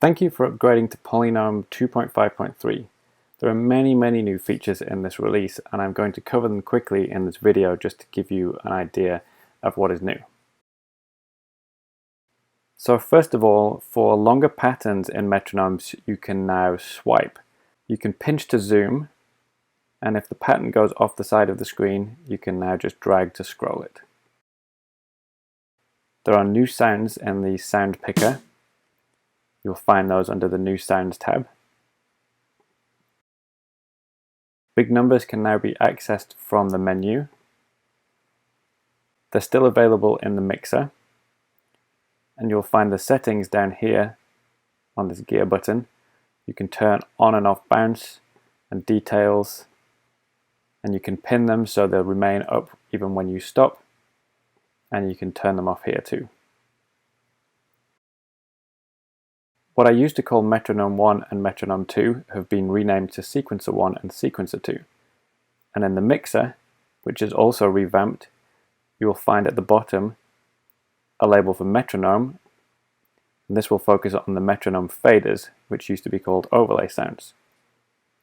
Thank you for upgrading to PolyNome 2.5.3. There are many new features in this release, and I'm going to cover them quickly in this video just to give you an idea of what is new. So first of all, for longer patterns in metronomes, you can now swipe. You can pinch to zoom, and if the pattern goes off the side of the screen, you can now just drag to scroll it. There are new sounds in the sound picker. You'll find those under the New Sounds tab. Big numbers can now be accessed from the menu. They're still available in the mixer. And you'll find the settings down here on this gear button. You can turn on and off bounce and details. And you can pin them so they'll remain up even when you stop. And you can turn them off here too. What I used to call Metronome 1 and Metronome 2 have been renamed to Sequencer 1 and Sequencer 2. And in the mixer, which is also revamped, you will find at the bottom a label for metronome, and this will focus on the metronome faders, which used to be called overlay sounds.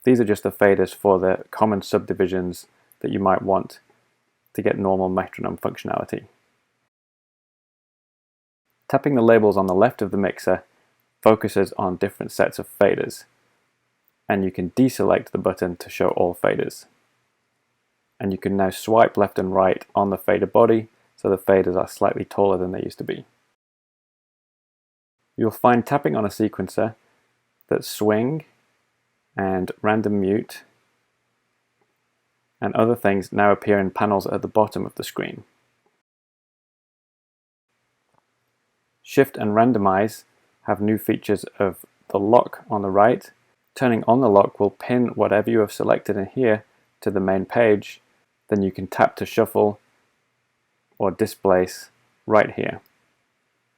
These are just the faders for the common subdivisions that you might want to get normal metronome functionality. Tapping the labels on the left of the mixer focuses on different sets of faders, and you can deselect the button to show all faders. And you can now swipe left and right on the fader body, so the faders are slightly taller than they used to be. You'll find tapping on a sequencer that swing and random mute and other things now appear in panels at the bottom of the screen. Shift and randomize have new features of the lock on the right. Turning on the lock will pin whatever you have selected in here to the main page. Then you can tap to shuffle or displace right here.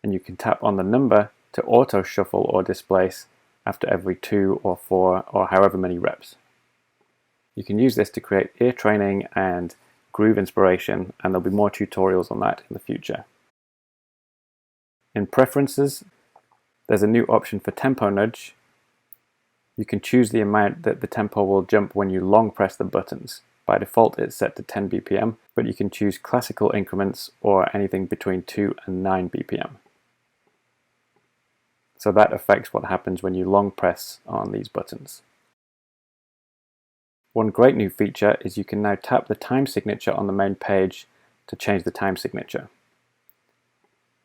And you can tap on the number to auto shuffle or displace after every 2 or 4 or however many reps. You can use this to create ear training and groove inspiration, and there'll be more tutorials on that in the future. In preferences, there's a new option for tempo nudge. You can choose the amount that the tempo will jump when you long press the buttons. By default it's set to 10 BPM, but you can choose classical increments or anything between 2 and 9 BPM. So that affects what happens when you long press on these buttons. One great new feature is you can now tap the time signature on the main page to change the time signature.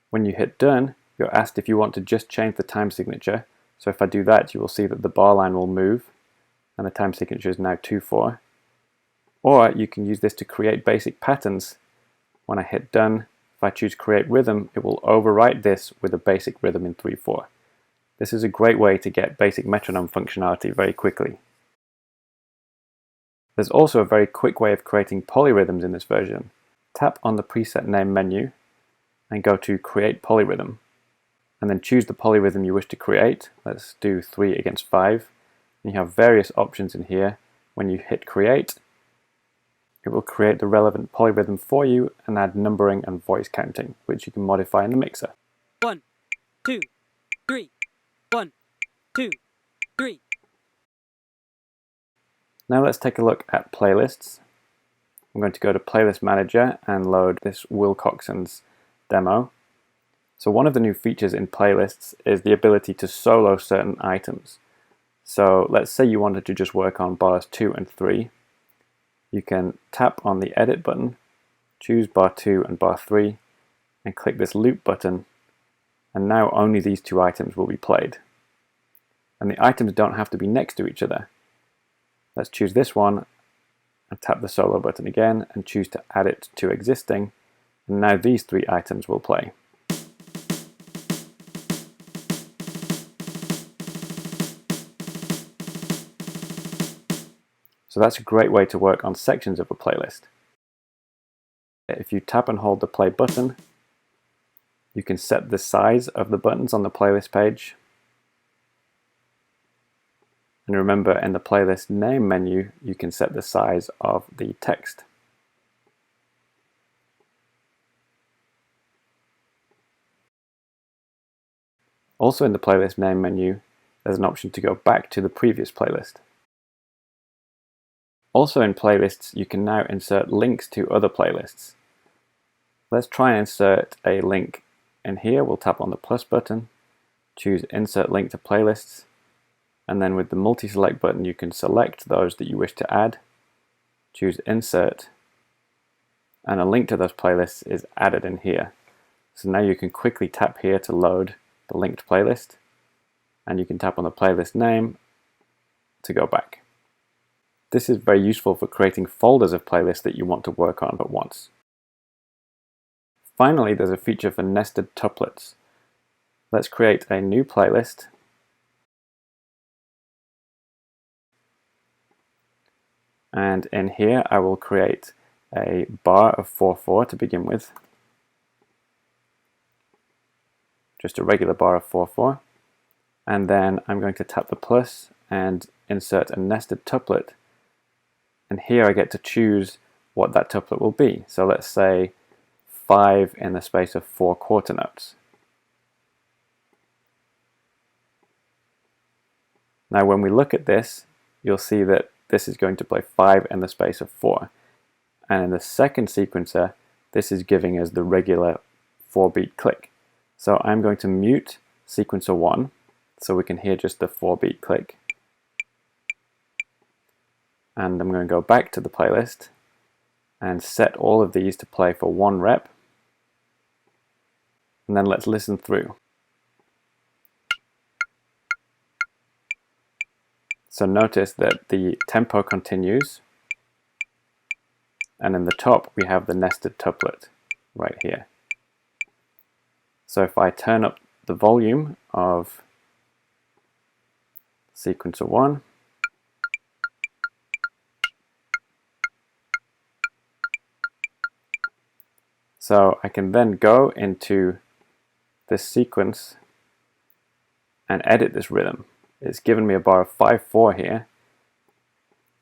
When you hit done, you're asked if you want to just change the time signature. So if I do that, you will see that the bar line will move and the time signature is now 2/4. Or you can use this to create basic patterns. When I hit done, if I choose create rhythm, it will overwrite this with a basic rhythm in 3/4. This is a great way to get basic metronome functionality very quickly. There's also a very quick way of creating polyrhythms in this version. Tap on the preset name menu and go to create polyrhythm. And then choose the polyrhythm you wish to create. Let's do 3 against 5. And you have various options in here. When you hit create, it will create the relevant polyrhythm for you and add numbering and voice counting, which you can modify in the mixer. 1, 2, 3. 1, 2, 3. Now let's take a look at playlists. I'm going to go to Playlist Manager and load this Will Coxon's demo. So one of the new features in playlists is the ability to solo certain items. So let's say you wanted to just work on bars 2 and 3. You can tap on the edit button, choose bar 2 and bar 3, and click this loop button, and now only these 2 items will be played. And the items don't have to be next to each other. Let's choose this one and tap the solo button again and choose to add it to existing, and now these 3 items will play. So that's a great way to work on sections of a playlist. If you tap and hold the play button, you can set the size of the buttons on the playlist page. And remember, in the playlist name menu, you can set the size of the text. Also in the playlist name menu, there's an option to go back to the previous playlist. Also in playlists, you can now insert links to other playlists. Let's try and insert a link in here. We'll tap on the plus button, choose Insert Link to Playlists, and then with the multi-select button you can select those that you wish to add, choose Insert, and a link to those playlists is added in here. So now you can quickly tap here to load the linked playlist, and you can tap on the playlist name to go back. This is very useful for creating folders of playlists that you want to work on at once. Finally, there's a feature for nested tuplets. Let's create a new playlist. And in here, I will create a bar of 4/4 to begin with. Just a regular bar of 4/4. And then I'm going to tap the plus and insert a nested tuplet. And here I get to choose what that tuplet will be. So let's say 5 in the space of 4 quarter notes. Now when we look at this, you'll see that this is going to play 5 in the space of 4. And in the second sequencer, this is giving us the regular 4-beat click. So I'm going to mute sequencer 1 so we can hear just the 4-beat click. And I'm going to go back to the playlist and set all of these to play for 1 rep. And then let's listen through. So notice that the tempo continues, and in the top we have the nested tuplet right here. So if I turn up the volume of sequencer 1, so I can then go into this sequence and edit this rhythm. It's given me a bar of 5/4 here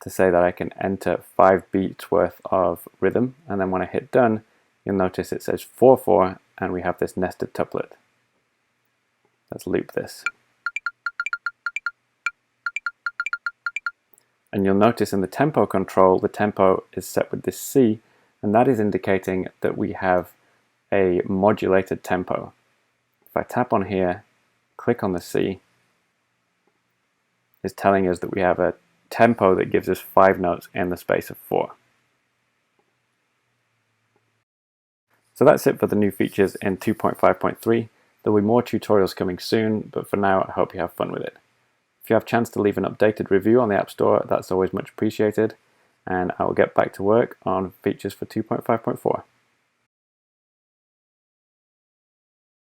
to say that I can enter 5 beats worth of rhythm, and then when I hit done, you'll notice it says 4/4 and we have this nested tuplet. Let's loop this. And you'll notice in the tempo control, the tempo is set with this C, and that is indicating that we have a modulated tempo. If I tap on here, click on the C, it's telling us that we have a tempo that gives us 5 notes in the space of 4. So that's it for the new features in 2.5.3. There'll be more tutorials coming soon, but for now I hope you have fun with it. If you have a chance to leave an updated review on the App Store, that's always much appreciated, and I will get back to work on features for 2.5.4.